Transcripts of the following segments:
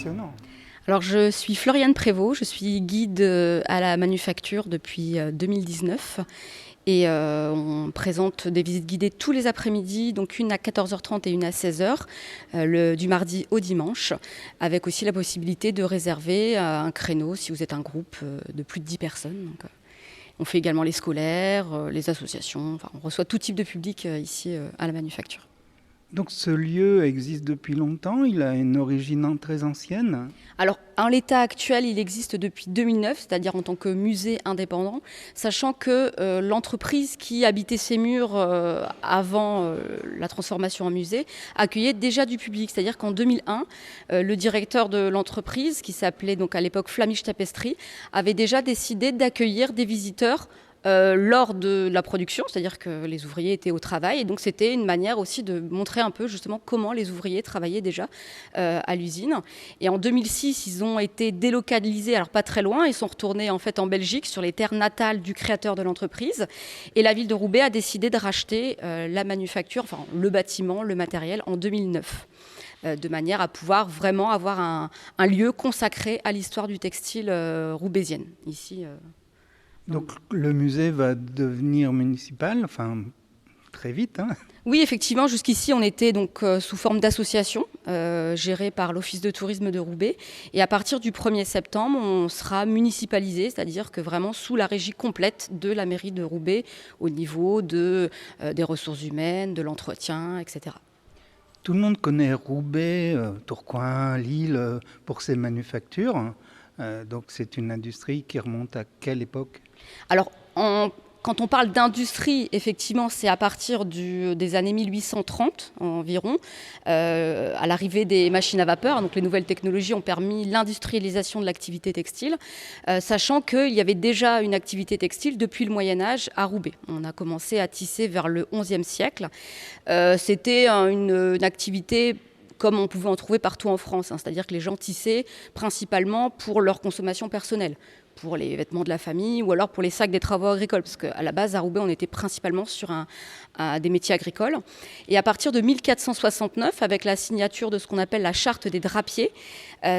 passionnant. Alors je suis Floriane Prévost, je suis guide à la Manufacture depuis 2019 et on présente des visites guidées tous les après-midi, donc une à 14h30 et une à 16h, du mardi au dimanche, avec aussi la possibilité de réserver un créneau si vous êtes un groupe de plus de 10 personnes. Donc, on fait également les scolaires, les associations, enfin, on reçoit tout type de public ici à la Manufacture. Donc ce lieu existe depuis longtemps, il a une origine très ancienne. Alors, en l'état actuel, il existe depuis 2009, c'est-à-dire en tant que musée indépendant, sachant que l'entreprise qui habitait ces murs avant la transformation en musée accueillait déjà du public. C'est-à-dire qu'en 2001, le directeur de l'entreprise, qui s'appelait donc à l'époque Flamish Tapestry, avait déjà décidé d'accueillir des visiteurs lors de la production, c'est-à-dire que les ouvriers étaient au travail, et donc c'était une manière aussi de montrer un peu justement comment les ouvriers travaillaient déjà à l'usine. Et en 2006, ils ont été délocalisés, alors pas très loin, ils sont retournés en fait en Belgique, sur les terres natales du créateur de l'entreprise, et la ville de Roubaix a décidé de racheter la manufacture, enfin le bâtiment, le matériel, en 2009. De manière à pouvoir vraiment avoir un lieu consacré à l'histoire du textile roubaisienne, ici. Donc le musée va devenir municipal, enfin très vite. Hein. Oui, effectivement, jusqu'ici on était donc sous forme d'association gérée par l'Office de tourisme de Roubaix. Et à partir du 1er septembre, on sera municipalisé, c'est-à-dire que vraiment sous la régie complète de la mairie de Roubaix au niveau des ressources humaines, de l'entretien, etc. Tout le monde connaît Roubaix, Tourcoing, Lille pour ses manufactures. Donc c'est une industrie qui remonte à quelle époque ? Alors, quand on parle d'industrie, effectivement, c'est à partir des années 1830 environ, à l'arrivée des machines à vapeur. Donc les nouvelles technologies ont permis l'industrialisation de l'activité textile, sachant qu'il y avait déjà une activité textile depuis le Moyen-Âge à Roubaix. On a commencé à tisser vers le XIe siècle. C'était une activité comme on pouvait en trouver partout en France, c'est-à-dire que les gens tissaient principalement pour leur consommation personnelle, pour les vêtements de la famille ou alors pour les sacs des travaux agricoles, parce qu'à la base, à Roubaix, on était principalement sur des métiers agricoles. Et à partir de 1469, avec la signature de ce qu'on appelle la charte des drapiers,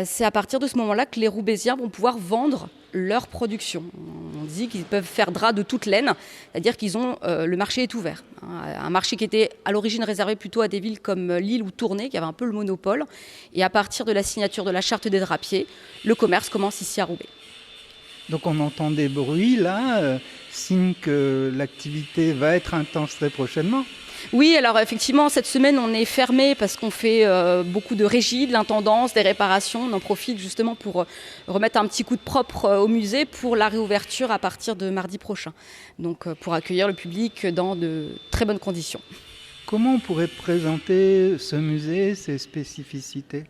c'est à partir de ce moment-là que les Roubaisiens vont pouvoir vendre leur production. On dit qu'ils peuvent faire drap de toute laine, c'est-à-dire qu'ils ont le marché est ouvert. Un marché qui était à l'origine réservé plutôt à des villes comme Lille ou Tournai, qui avaient un peu le monopole. Et à partir de la signature de la charte des drapiers, le commerce commence ici à Roubaix. Donc on entend des bruits là, signe que l'activité va être intense très prochainement. Oui, alors effectivement, cette semaine, on est fermé parce qu'on fait beaucoup de régie, de l'intendance, des réparations. On en profite justement pour remettre un petit coup de propre au musée pour la réouverture à partir de mardi prochain. Donc pour accueillir le public dans de très bonnes conditions. Comment on pourrait présenter ce musée, ses spécificités ?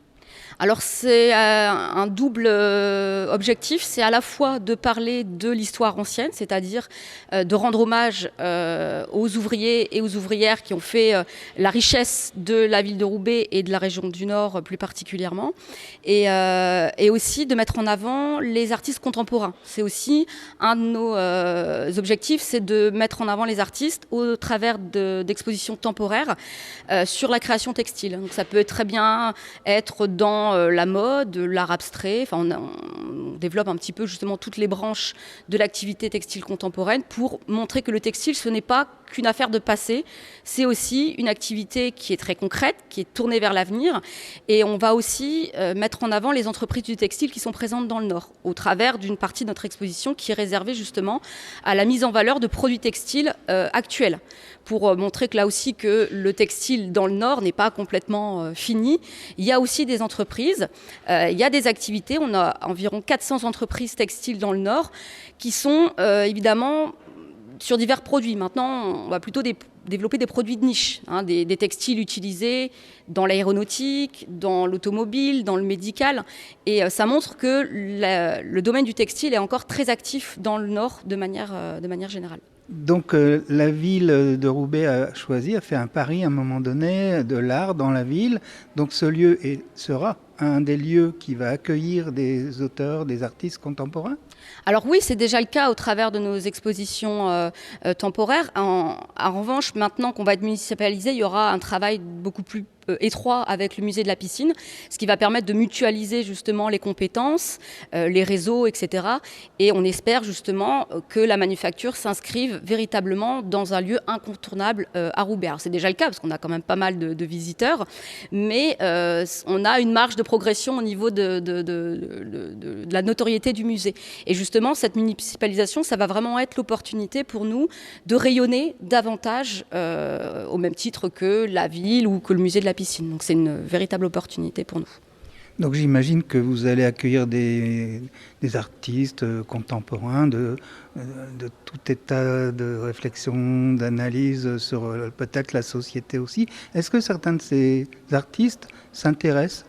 Alors c'est un double objectif, c'est à la fois de parler de l'histoire ancienne, c'est-à-dire de rendre hommage aux ouvriers et aux ouvrières qui ont fait la richesse de la ville de Roubaix et de la région du Nord plus particulièrement, et aussi de mettre en avant les artistes contemporains. C'est aussi un de nos objectifs, c'est de mettre en avant les artistes au travers d'expositions temporaires sur la création textile. Donc ça peut très bien être dans la mode, l'art abstrait. Enfin, on développe un petit peu justement toutes les branches de l'activité textile contemporaine pour montrer que le textile, ce n'est pas qu'une affaire de passé, c'est aussi une activité qui est très concrète, qui est tournée vers l'avenir. Et on va aussi mettre en avant les entreprises du textile qui sont présentes dans le Nord, au travers d'une partie de notre exposition qui est réservée justement à la mise en valeur de produits textiles actuels, pour montrer que là aussi que le textile dans le Nord n'est pas complètement fini. Il y a aussi des entreprises, il y a des activités, on a environ 400 entreprises textiles dans le Nord qui sont évidemment sur divers produits. Maintenant, on va plutôt développer des produits de niche, des textiles utilisés dans l'aéronautique, dans l'automobile, dans le médical. Et ça montre que le domaine du textile est encore très actif dans le Nord de manière générale. Donc la ville de Roubaix a fait un pari à un moment donné de l'art dans la ville. Donc ce lieu sera un des lieux qui va accueillir des auteurs, des artistes contemporains ? Alors oui, c'est déjà le cas au travers de nos expositions temporaires. En revanche, maintenant qu'on va être municipalisé, il y aura un travail beaucoup plus étroit avec le musée de la piscine, ce qui va permettre de mutualiser justement les compétences, les réseaux, etc. Et on espère justement que la manufacture s'inscrive véritablement dans un lieu incontournable à Roubaix. Alors c'est déjà le cas parce qu'on a quand même pas mal de visiteurs, mais on a une marge de progression au niveau de la notoriété du musée. Et justement, cette municipalisation, ça va vraiment être l'opportunité pour nous de rayonner davantage au même titre que la ville ou que le musée de la piscine. Donc c'est une véritable opportunité pour nous. Donc j'imagine que vous allez accueillir des artistes contemporains de tout état de réflexion, d'analyse sur peut-être la société aussi. Est-ce que certains de ces artistes s'intéressent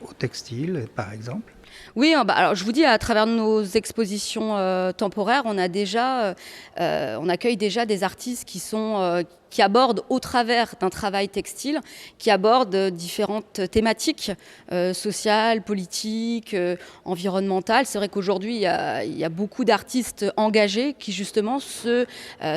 au textile, par exemple ? Oui, alors je vous dis, à travers nos expositions temporaires, on accueille déjà des artistes qui abordent au travers d'un travail textile, qui abordent différentes thématiques sociales, politiques, environnementales. C'est vrai qu'aujourd'hui, il y a beaucoup d'artistes engagés qui justement se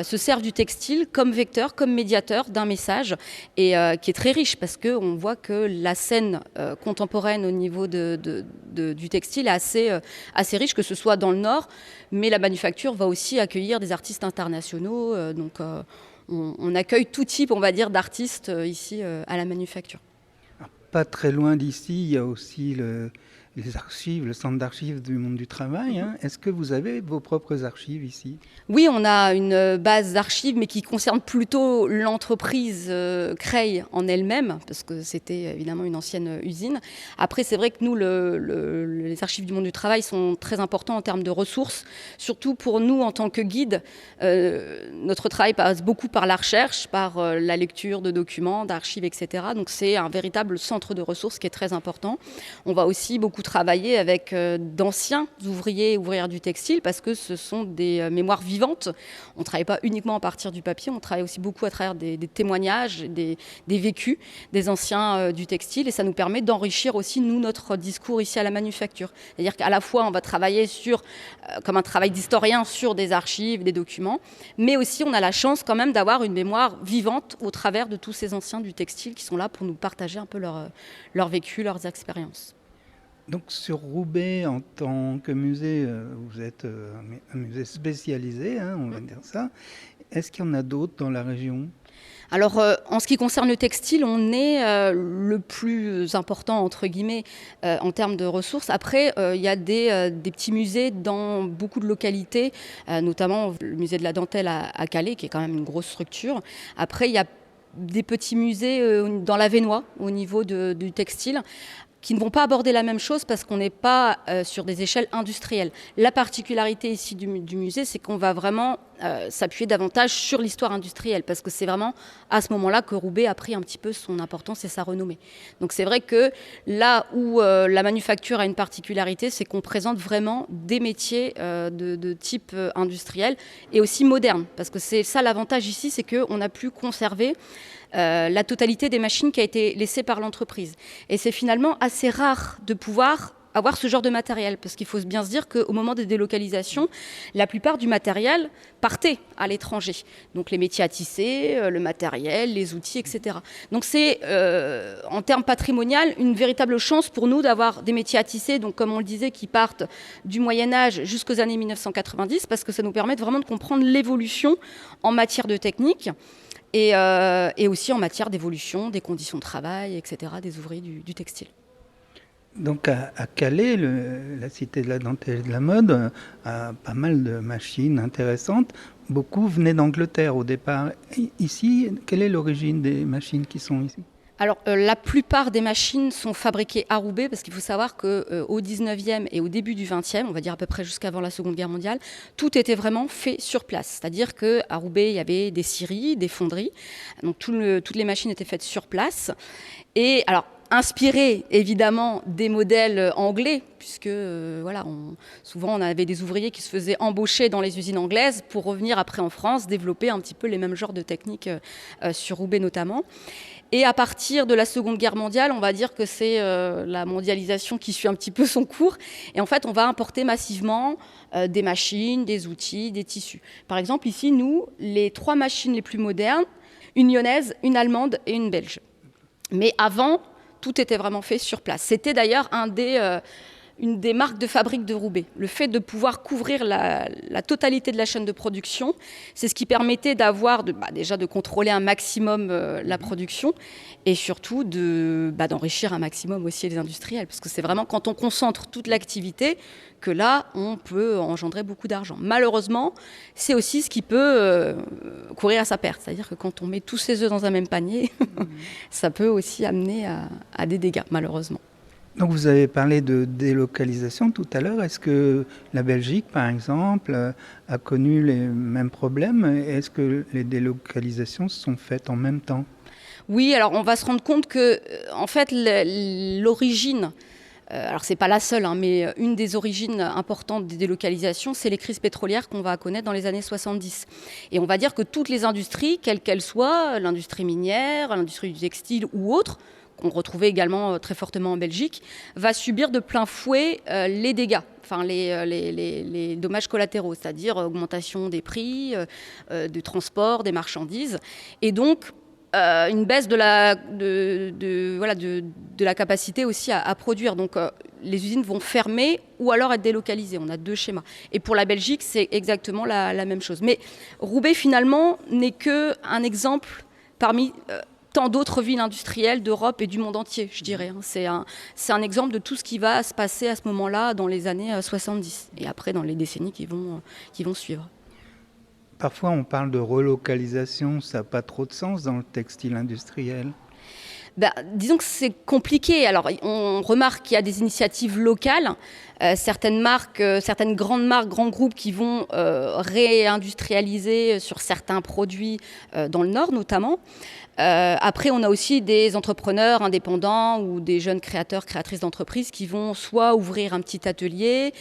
servent du textile comme vecteur, comme médiateur d'un message et qui est très riche parce qu'on voit que la scène contemporaine au niveau du textile est assez riche, que ce soit dans le Nord, mais la manufacture va aussi accueillir des artistes internationaux. On accueille tout type, on va dire, d'artistes ici à la manufacture. Alors, pas très loin d'ici, il y a aussi les archives, le centre d'archives du monde du travail. Est-ce que vous avez vos propres archives ici ? Oui, on a une base d'archives, mais qui concerne plutôt l'entreprise Creil en elle-même, parce que c'était évidemment une ancienne usine. Après, c'est vrai que nous, les archives du monde du travail sont très importants en termes de ressources, surtout pour nous en tant que guides. Notre travail passe beaucoup par la recherche, par la lecture de documents, d'archives, etc. Donc c'est un véritable centre de ressources qui est très important. On va aussi beaucoup travailler avec d'anciens ouvriers et ouvrières du textile, parce que ce sont des mémoires vivantes. On ne travaille pas uniquement à partir du papier, on travaille aussi beaucoup à travers des témoignages, des vécus des anciens du textile, et ça nous permet d'enrichir aussi, nous, notre discours ici à la manufacture. C'est-à-dire qu'à la fois, on va travailler comme un travail d'historien sur des archives, des documents, mais aussi on a la chance quand même d'avoir une mémoire vivante au travers de tous ces anciens du textile qui sont là pour nous partager un peu leur vécu, leurs expériences. Donc sur Roubaix, en tant que musée, vous êtes un musée spécialisé, on va dire ça. Est-ce qu'il y en a d'autres dans la région ? Alors, en ce qui concerne le textile, on est le plus important, entre guillemets, en termes de ressources. Après, il y a des petits musées dans beaucoup de localités, notamment le musée de la dentelle à Calais, qui est quand même une grosse structure. Après, il y a des petits musées dans l'Avesnois, au niveau du textile, qui ne vont pas aborder la même chose parce qu'on n'est pas sur des échelles industrielles. La particularité ici du musée, c'est qu'on va vraiment s'appuyer davantage sur l'histoire industrielle, parce que c'est vraiment à ce moment-là que Roubaix a pris un petit peu son importance et sa renommée. Donc c'est vrai que là où la manufacture a une particularité, c'est qu'on présente vraiment des métiers de type industriel et aussi moderne, parce que c'est ça l'avantage ici, c'est qu'on a pu conserver la totalité des machines qui a été laissée par l'entreprise. Et c'est finalement assez rare de pouvoir avoir ce genre de matériel, parce qu'il faut bien se dire qu'au moment des délocalisations, la plupart du matériel partait à l'étranger. Donc les métiers à tisser, le matériel, les outils, etc. Donc c'est, en termes patrimonial, une véritable chance pour nous d'avoir des métiers à tisser, donc comme on le disait, qui partent du Moyen-Âge jusqu'aux années 1990, parce que ça nous permet vraiment de comprendre l'évolution en matière de technique, et aussi en matière d'évolution des conditions de travail, etc., des ouvriers du textile. Donc à Calais, la cité de la dentelle et de la mode a pas mal de machines intéressantes. Beaucoup venaient d'Angleterre au départ. Ici, quelle est l'origine des machines qui sont ici ? Alors, la plupart des machines sont fabriquées à Roubaix, parce qu'il faut savoir qu'au 19e et au début du 20e, on va dire à peu près jusqu'avant la Seconde Guerre mondiale, tout était vraiment fait sur place. C'est-à-dire qu'à Roubaix, il y avait des scieries, des fonderies. Donc, toutes les machines étaient faites sur place. Et alors, inspiré évidemment des modèles anglais, puisque souvent on avait des ouvriers qui se faisaient embaucher dans les usines anglaises pour revenir après en France, développer un petit peu les mêmes genres de techniques sur Roubaix notamment. Et à partir de la Seconde Guerre mondiale, on va dire que c'est la mondialisation qui suit un petit peu son cours. Et en fait, on va importer massivement des machines, des outils, des tissus. Par exemple, ici, nous, les 3 machines les plus modernes, une lyonnaise, une allemande et une belge. Mais avant, tout était vraiment fait sur place. C'était d'ailleurs une des marques de fabrique de Roubaix. Le fait de pouvoir couvrir la totalité de la chaîne de production, c'est ce qui permettait déjà de contrôler un maximum la production et surtout d'enrichir un maximum aussi les industriels. Parce que c'est vraiment quand on concentre toute l'activité que là, on peut engendrer beaucoup d'argent. Malheureusement, c'est aussi ce qui peut courir à sa perte. C'est-à-dire que quand on met tous ses œufs dans un même panier, ça peut aussi amener à des dégâts, malheureusement. Donc vous avez parlé de délocalisation tout à l'heure. Est-ce que la Belgique, par exemple, a connu les mêmes problèmes? Est-ce que les délocalisations se sont faites en même temps? Oui, alors on va se rendre compte que, en fait, l'origine, alors c'est pas la seule, mais une des origines importantes des délocalisations, c'est les crises pétrolières qu'on va connaître dans les années 70. Et on va dire que toutes les industries, quelles qu'elles soient, l'industrie minière, l'industrie du textile ou autre, qu'on retrouvait également très fortement en Belgique, va subir de plein fouet les dégâts, enfin les dommages collatéraux, c'est-à-dire augmentation des prix, du transport, des marchandises. Et donc, une baisse de la capacité aussi à produire. Donc, les usines vont fermer ou alors être délocalisées. On a deux schémas. Et pour la Belgique, c'est exactement la même chose. Mais Roubaix, finalement, n'est qu'un exemple parmi tant d'autres villes industrielles d'Europe et du monde entier, je dirais. C'est un exemple de tout ce qui va se passer à ce moment-là dans les années 70 et après dans les décennies qui vont suivre. Parfois, on parle de relocalisation, ça n'a pas trop de sens dans le textile industriel. Disons que c'est compliqué. Alors, on remarque qu'il y a des initiatives locales, certaines grandes marques, grands groupes qui vont réindustrialiser sur certains produits dans le Nord notamment. Après, on a aussi des entrepreneurs indépendants ou des jeunes créateurs, créatrices d'entreprises qui vont soit ouvrir un petit atelier,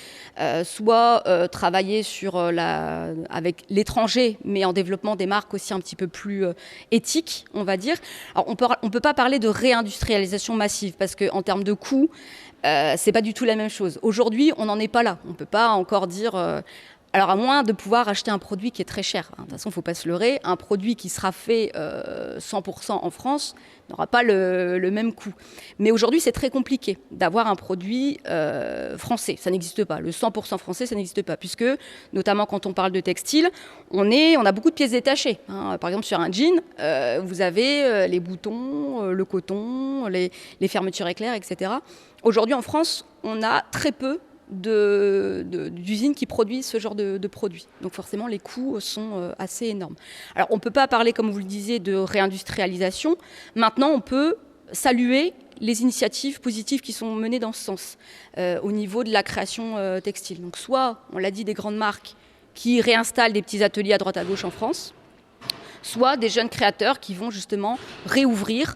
soit travailler avec l'étranger, mais en développement des marques aussi un petit peu plus éthiques, on va dire. Alors, on peut pas parler de réindustrialisation massive parce qu'en termes de coûts, c'est pas du tout la même chose. Aujourd'hui, on n'en est pas là. On peut pas encore dire... Alors, à moins de pouvoir acheter un produit qui est très cher. De toute façon, il ne faut pas se leurrer. Un produit qui sera fait 100% en France n'aura pas le même coût. Mais aujourd'hui, c'est très compliqué d'avoir un produit français. Ça n'existe pas. Le 100% français, ça n'existe pas. Puisque, notamment quand on parle de textile, on a beaucoup de pièces détachées. Par exemple, sur un jean, vous avez les boutons, le coton, les fermetures éclairs, etc. Aujourd'hui, en France, on a très peu d'usines qui produisent ce genre de produits. Donc forcément, les coûts sont assez énormes. Alors, on ne peut pas parler, comme vous le disiez, de réindustrialisation. Maintenant, on peut saluer les initiatives positives qui sont menées dans ce sens au niveau de la création textile. Donc soit, on l'a dit, des grandes marques qui réinstallent des petits ateliers à droite à gauche en France, soit des jeunes créateurs qui vont justement réouvrir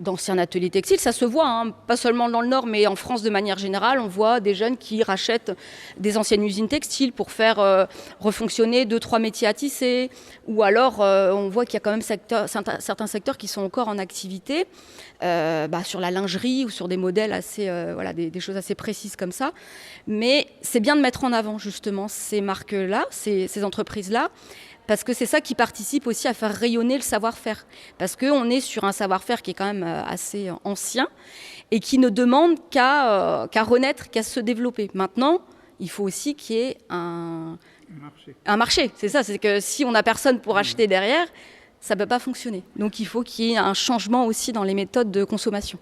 d'anciens ateliers textiles. Ça se voit, pas seulement dans le Nord, mais en France de manière générale. On voit des jeunes qui rachètent des anciennes usines textiles pour faire refonctionner 2-3 métiers à tisser. Ou alors, on voit qu'il y a quand même certains secteurs qui sont encore en activité, sur la lingerie ou sur des modèles assez, des choses assez précises comme ça. Mais c'est bien de mettre en avant justement ces marques-là, ces entreprises-là, parce que c'est ça qui participe aussi à faire rayonner le savoir-faire. Parce qu'on est sur un savoir-faire qui est quand même assez ancien et qui ne demande qu'à renaître, qu'à se développer. Maintenant, il faut aussi qu'il y ait un marché. C'est ça, c'est que si on n'a personne pour acheter derrière, ça ne peut pas fonctionner. Donc il faut qu'il y ait un changement aussi dans les méthodes de consommation.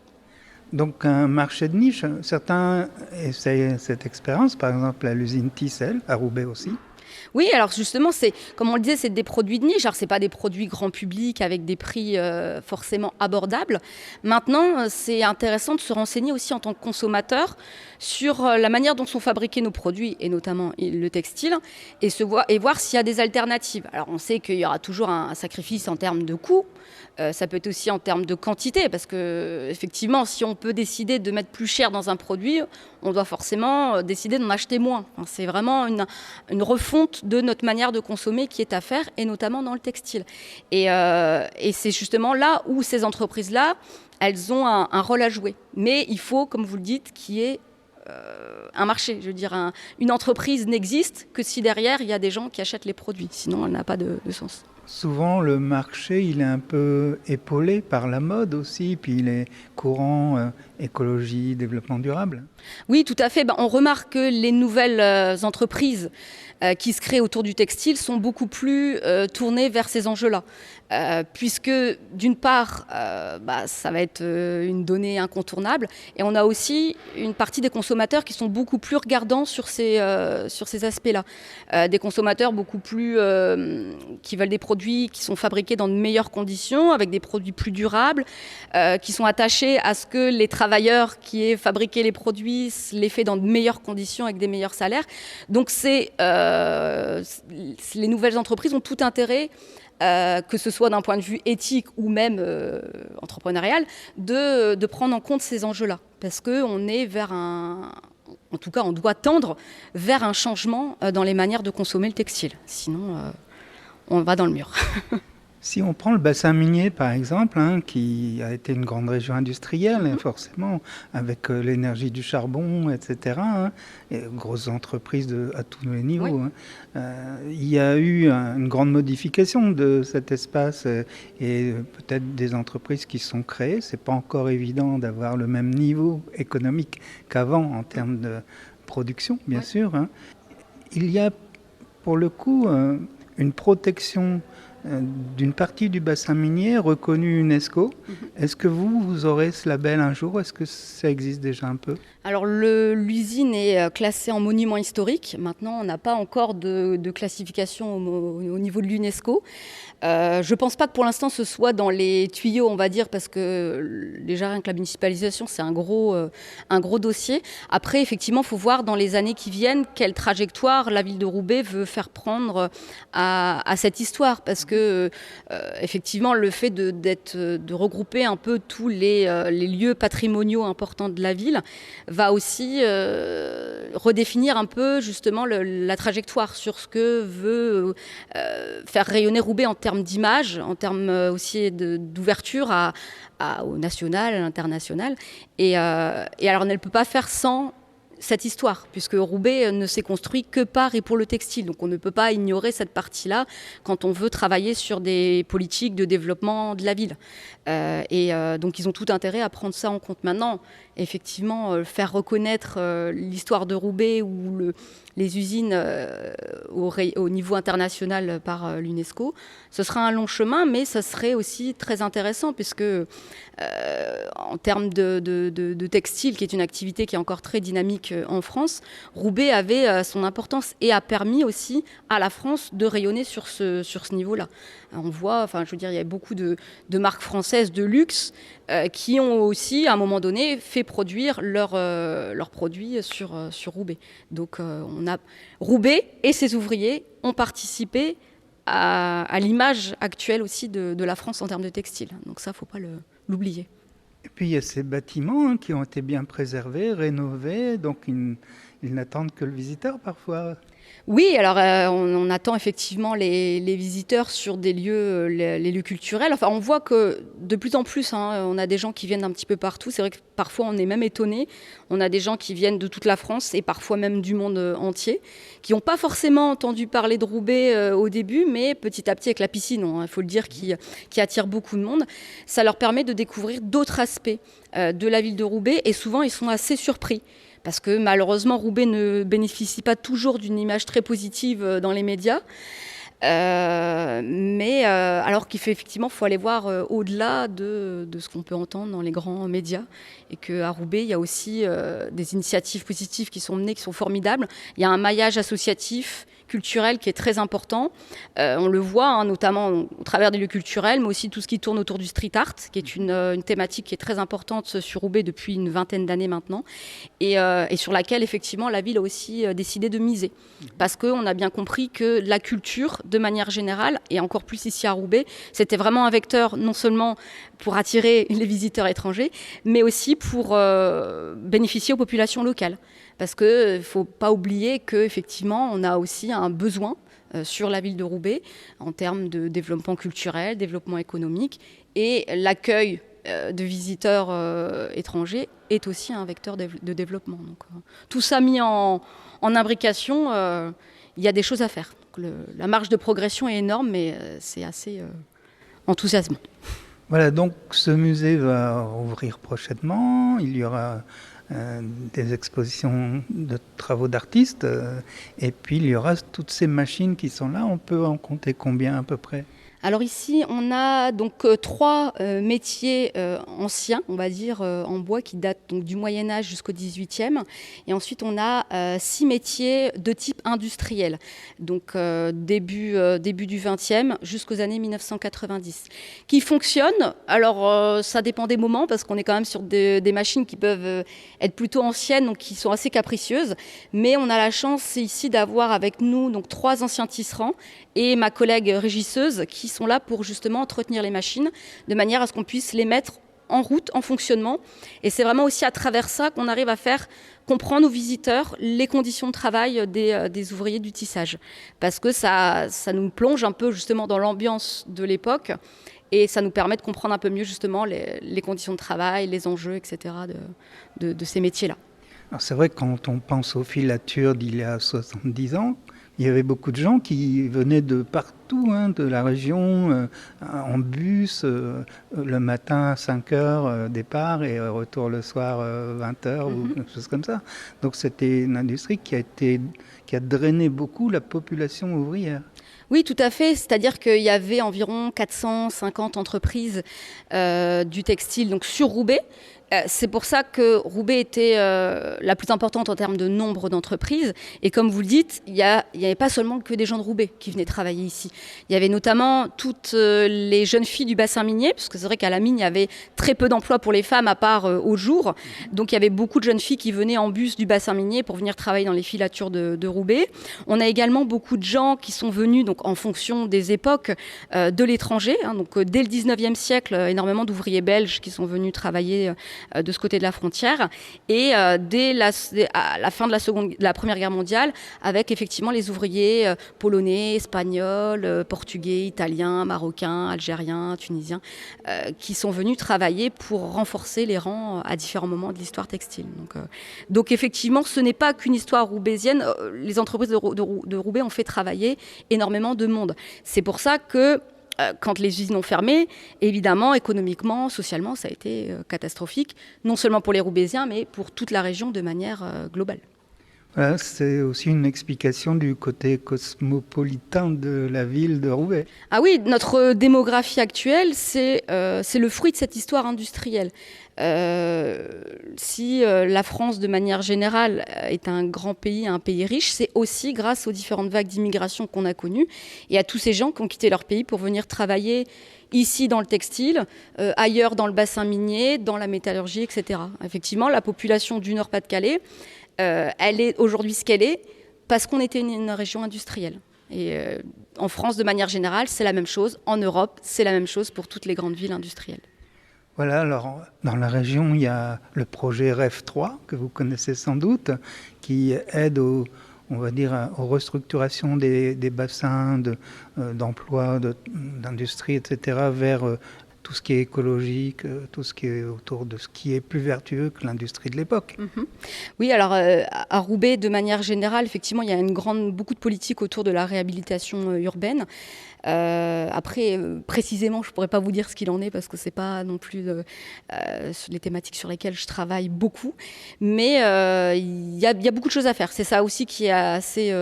Donc un marché de niche, certains essayent cette expérience, par exemple à l'usine Tissel, à Roubaix aussi. Oui, alors justement, comme on le disait, c'est des produits de niche. Alors, ce n'est pas des produits grand public avec des prix forcément abordables. Maintenant, c'est intéressant de se renseigner aussi en tant que consommateur sur la manière dont sont fabriqués nos produits, et notamment le textile, et voir s'il y a des alternatives. Alors, on sait qu'il y aura toujours un sacrifice en termes de coût. Ça peut être aussi en termes de quantité, parce que effectivement, si on peut décider de mettre plus cher dans un produit, on doit forcément décider d'en acheter moins. Enfin, c'est vraiment une refonte de notre manière de consommer qui est à faire, et notamment dans le textile. Et c'est justement là où ces entreprises-là, elles ont un rôle à jouer. Mais il faut, comme vous le dites, qu'il y ait un marché. Je veux dire, une entreprise n'existe que si derrière, il y a des gens qui achètent les produits. Sinon, elle n'a pas de sens. Souvent, le marché, il est un peu épaulé par la mode aussi, puis les courants écologie, développement durable. Oui, tout à fait. On remarque que les nouvelles entreprises qui se créent autour du textile sont beaucoup plus tournées vers ces enjeux-là. Puisque d'une part, ça va être une donnée incontournable, et on a aussi une partie des consommateurs qui sont beaucoup plus regardants sur ces aspects-là. Des consommateurs beaucoup plus qui veulent des produits qui sont fabriqués dans de meilleures conditions, avec des produits plus durables, qui sont attachés à ce que les travailleurs qui aient fabriqué les produits les fassent dans de meilleures conditions avec des meilleurs salaires. Donc les nouvelles entreprises ont tout intérêt, que ce soit d'un point de vue éthique ou même entrepreneurial, de prendre en compte ces enjeux-là. Parce qu'on est en tout cas, on doit tendre vers un changement dans les manières de consommer le textile. Sinon, on va dans le mur. Si on prend le bassin minier, par exemple, qui a été une grande région industrielle, forcément, avec l'énergie du charbon, etc., et grosses entreprises à tous les niveaux, oui. Il y a eu une grande modification de cet espace et peut-être des entreprises qui se sont créées. C'est pas encore évident d'avoir le même niveau économique qu'avant en termes de production, bien sûr. Il y a, pour le coup, une protection d'une partie du bassin minier reconnu UNESCO. Est-ce que vous aurez ce label un jour? Est-ce que ça existe déjà un peu? Alors l'usine est classée en monument historique. Maintenant, on n'a pas encore de classification au niveau de l'UNESCO. Je ne pense pas que pour l'instant ce soit dans les tuyaux, on va dire, parce que déjà rien que la municipalisation, c'est un gros dossier. Après, effectivement, il faut voir dans les années qui viennent quelle trajectoire la ville de Roubaix veut faire prendre à cette histoire. Parce que effectivement, le fait de regrouper un peu tous les lieux patrimoniaux importants de la ville va aussi redéfinir un peu justement la trajectoire sur ce que veut faire rayonner Roubaix en termes d'image, en termes aussi d'ouverture au national, à l'international. Et alors, on ne peut pas faire sans cette histoire, puisque Roubaix ne s'est construit que par et pour le textile. Donc on ne peut pas ignorer cette partie-là quand on veut travailler sur des politiques de développement de la ville. Donc ils ont tout intérêt à prendre ça en compte. Maintenant, effectivement, faire reconnaître l'histoire de Roubaix ou les usines au niveau international par l'UNESCO, ce sera un long chemin, mais ça serait aussi très intéressant, puisque en termes de textile, qui est une activité qui est encore très dynamique en France, Roubaix avait son importance et a permis aussi à la France de rayonner sur ce niveau-là. On voit, il y a beaucoup de marques françaises de luxe qui ont aussi, à un moment donné, fait produire leurs produits sur Roubaix. Donc, Roubaix et ses ouvriers ont participé à l'image actuelle aussi de la France en termes de textile. Donc ça, il ne faut pas l'oublier. Et puis il y a ces bâtiments qui ont été bien préservés, rénovés, donc ils n'attendent que le visiteur parfois. Oui, alors on attend effectivement les visiteurs sur des lieux, les lieux culturels. Enfin, on voit que de plus en plus, on a des gens qui viennent d'un petit peu partout. C'est vrai que parfois on est même étonné. On a des gens qui viennent de toute la France et parfois même du monde entier, qui n'ont pas forcément entendu parler de Roubaix au début, mais petit à petit avec la piscine, il faut le dire, qui attire beaucoup de monde, ça leur permet de découvrir d'autres aspects de la ville de Roubaix, et souvent ils sont assez surpris. Parce que malheureusement, Roubaix ne bénéficie pas toujours d'une image très positive dans les médias. Alors qu'effectivement, il faut aller voir au-delà de ce qu'on peut entendre dans les grands médias. Et qu'à Roubaix, il y a aussi des initiatives positives qui sont menées, qui sont formidables. Il y a un maillage associatif, culturel qui est très important. On le voit notamment au travers des lieux culturels, mais aussi tout ce qui tourne autour du street art, qui est une thématique qui est très importante sur Roubaix depuis une vingtaine d'années maintenant, et sur laquelle effectivement la ville a aussi décidé de miser. Parce qu'on a bien compris que la culture, de manière générale, et encore plus ici à Roubaix, c'était vraiment un vecteur non seulement pour attirer les visiteurs étrangers, mais aussi pour bénéficier aux populations locales. Parce qu'il ne faut pas oublier qu'effectivement, on a aussi un besoin sur la ville de Roubaix en termes de développement culturel, développement économique, et l'accueil de visiteurs étrangers est aussi un vecteur de développement. Donc, tout ça mis en imbrication, il y a des choses à faire. Donc, la marge de progression est énorme, mais c'est assez enthousiasmant. Voilà, donc ce musée va ouvrir prochainement. Il y aura des expositions de travaux d'artistes et puis il y aura toutes ces machines qui sont là. On peut en compter combien à peu près ? Alors ici, on a donc 3 métiers anciens, on va dire, en bois qui datent donc du Moyen-Âge jusqu'au XVIIIe. Et ensuite, on a 6 métiers de type industriel, donc début du XXe jusqu'aux années 1990, qui fonctionnent. Alors, ça dépend des moments, parce qu'on est quand même sur des machines qui peuvent être plutôt anciennes, donc qui sont assez capricieuses. Mais on a la chance ici d'avoir avec nous donc 3 anciens tisserands et ma collègue régisseuse qui sont là pour justement entretenir les machines de manière à ce qu'on puisse les mettre en route, en fonctionnement. Et c'est vraiment aussi à travers ça qu'on arrive à faire comprendre aux visiteurs les conditions de travail des ouvriers du tissage. Parce que ça nous plonge un peu justement dans l'ambiance de l'époque et ça nous permet de comprendre un peu mieux justement les conditions de travail, les enjeux, etc. de ces métiers-là. Alors c'est vrai que quand on pense aux filatures d'il y a 70 ans, il y avait beaucoup de gens qui venaient de partout, de la région, en bus, le matin à 5h départ et retour le soir 20h ou quelque chose comme ça. Donc c'était une industrie qui a drainé beaucoup la population ouvrière. Oui, tout à fait. C'est-à-dire qu'il y avait environ 450 entreprises du textile donc sur Roubaix. C'est pour ça que Roubaix était la plus importante en termes de nombre d'entreprises. Et comme vous le dites, il n'y avait pas seulement que des gens de Roubaix qui venaient travailler ici. Il y avait notamment toutes les jeunes filles du bassin minier, parce que c'est vrai qu'à la mine, il y avait très peu d'emplois pour les femmes à part au jour. Donc il y avait beaucoup de jeunes filles qui venaient en bus du bassin minier pour venir travailler dans les filatures de Roubaix. On a également beaucoup de gens qui sont venus, donc, en fonction des époques, de l'étranger. Donc dès le 19e siècle, énormément d'ouvriers belges qui sont venus travailler de ce côté de la frontière, et dès à la fin de la Première Guerre mondiale, avec effectivement les ouvriers polonais, espagnols, portugais, italiens, marocains, algériens, tunisiens, qui sont venus travailler pour renforcer les rangs à différents moments de l'histoire textile. Donc effectivement, ce n'est pas qu'une histoire roubaisienne. Les entreprises de Roubaix ont fait travailler énormément de monde. C'est pour ça que quand les usines ont fermé, évidemment, économiquement, socialement, ça a été catastrophique, non seulement pour les Roubaisiens, mais pour toute la région de manière globale. Voilà, c'est aussi une explication du côté cosmopolitain de la ville de Roubaix. Ah oui, notre démographie actuelle, c'est le fruit de cette histoire industrielle. Si la France, de manière générale, est un grand pays, un pays riche, c'est aussi grâce aux différentes vagues d'immigration qu'on a connues et à tous ces gens qui ont quitté leur pays pour venir travailler ici dans le textile, ailleurs dans le bassin minier, dans la métallurgie, etc. Effectivement, la population du Nord-Pas-de-Calais, elle est aujourd'hui ce qu'elle est parce qu'on était une région industrielle. Et en France, de manière générale, c'est la même chose. En Europe, c'est la même chose pour toutes les grandes villes industrielles. Voilà, alors dans la région, il y a le projet REF 3, que vous connaissez sans doute, qui aide aux restructurations des bassins d'emploi, d'industrie, etc., vers tout ce qui est écologique, tout ce qui est autour de ce qui est plus vertueux que l'industrie de l'époque. Oui, alors à Roubaix, de manière générale, effectivement, il y a beaucoup de politiques autour de la réhabilitation urbaine. Après, précisément, je ne pourrais pas vous dire ce qu'il en est parce que ce n'est pas non plus les thématiques sur lesquelles je travaille beaucoup. Mais il y a beaucoup de choses à faire. C'est ça aussi qui est assez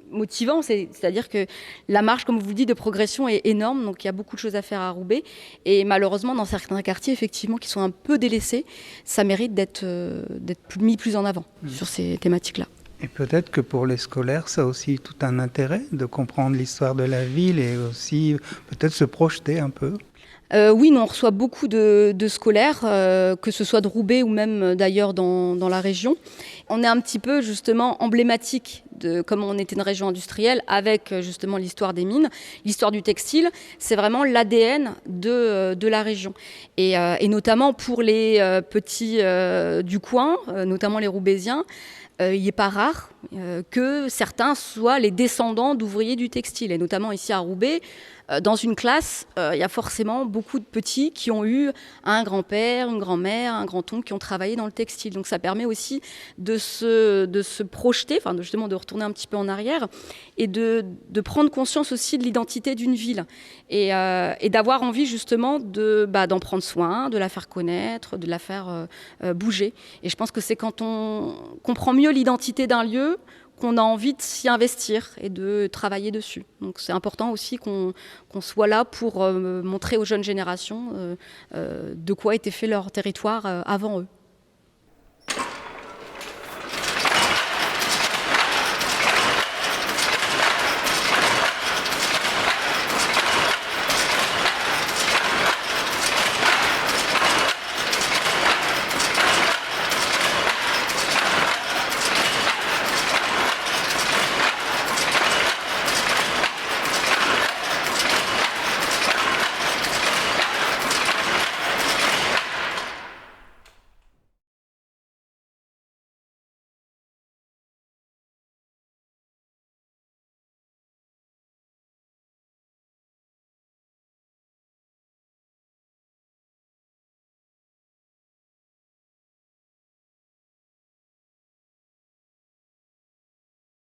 motivant, c'est-à-dire que la marge, comme vous le dites, de progression est énorme, donc il y a beaucoup de choses à faire à Roubaix, et malheureusement dans certains quartiers effectivement qui sont un peu délaissés, ça mérite d'être mis plus en avant sur ces thématiques-là. Et peut-être que pour les scolaires, ça a aussi tout un intérêt de comprendre l'histoire de la ville et aussi peut-être se projeter un peu. Oui, nous on reçoit beaucoup de scolaires, que ce soit de Roubaix ou même d'ailleurs dans la région. On est un petit peu justement emblématique de comment on était une région industrielle avec justement l'histoire des mines, l'histoire du textile. C'est vraiment l'ADN de la région. Et notamment pour les petits du coin, notamment les Roubaisiens, il n'est pas rare que certains soient les descendants d'ouvriers du textile. Et notamment ici à Roubaix, dans une classe, il y a forcément beaucoup de petits qui ont eu un grand-père, une grand-mère, un grand-oncle qui ont travaillé dans le textile. Donc ça permet aussi de se projeter, enfin justement de retourner un petit peu en arrière et de prendre conscience aussi de l'identité d'une ville et d'avoir envie justement d'en prendre soin, de la faire connaître, de la faire bouger. Et je pense que c'est quand on comprend mieux l'identité d'un lieu qu'on a envie de s'y investir et de travailler dessus. Donc c'est important aussi qu'on soit là pour montrer aux jeunes générations de quoi était fait leur territoire avant eux.